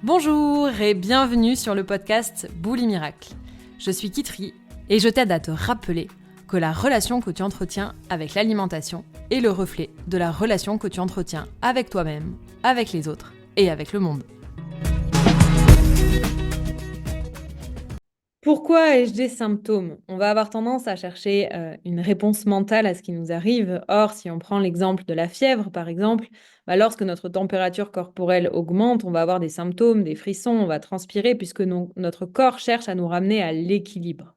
Bonjour et bienvenue sur le podcast Bouli Miracle. Je suis Kitri et je t'aide à te rappeler que la relation que tu entretiens avec l'alimentation est le reflet de la relation que tu entretiens avec toi-même, avec les autres et avec le monde. Pourquoi ai-je des symptômes? On va avoir tendance à chercher une réponse mentale à ce qui nous arrive. Or, si on prend l'exemple de la fièvre, par exemple, lorsque notre température corporelle augmente, on va avoir des symptômes, des frissons, on va transpirer puisque notre corps cherche à nous ramener à l'équilibre.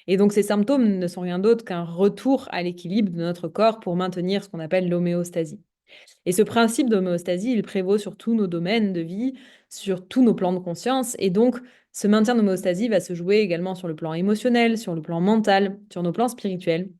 Et donc, ces symptômes ne sont rien d'autre qu'un retour à l'équilibre de notre corps pour maintenir ce qu'on appelle l'homéostasie. Et ce principe d'homéostasie, il prévaut sur tous nos domaines de vie, sur tous nos plans de conscience. Et donc, ce maintien d'homéostasie va se jouer également sur le plan émotionnel, sur le plan mental, sur nos plans spirituels.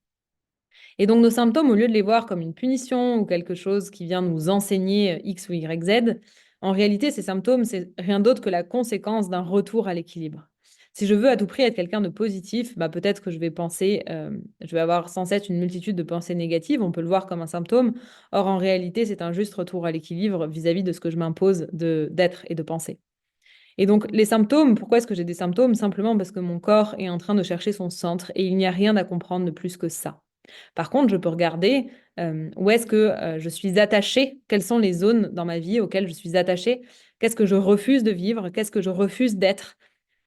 Et donc, nos symptômes, au lieu de les voir comme une punition ou quelque chose qui vient nous enseigner X ou Y, Z, en réalité, ces symptômes, c'est rien d'autre que la conséquence d'un retour à l'équilibre. Si je veux à tout prix être quelqu'un de positif, peut-être que je vais penser, je vais avoir sans cesse une multitude de pensées négatives, on peut le voir comme un symptôme. Or, en réalité, c'est un juste retour à l'équilibre vis-à-vis de ce que je m'impose d'être et de penser. Et donc, les symptômes, pourquoi est-ce que j'ai des symptômes? Simplement parce que mon corps est en train de chercher son centre et il n'y a rien à comprendre de plus que ça. Par contre, je peux regarder où est-ce que je suis attachée, quelles sont les zones dans ma vie auxquelles je suis attachée, qu'est-ce que je refuse de vivre, qu'est-ce que je refuse d'être,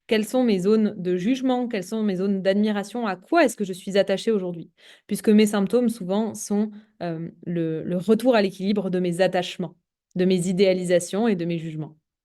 quelles sont mes zones de jugement, quelles sont mes zones d'admiration, à quoi est-ce que je suis attachée aujourd'hui? Puisque mes symptômes, souvent, sont le retour à l'équilibre de mes attachements, de mes idéalisations et de mes jugements.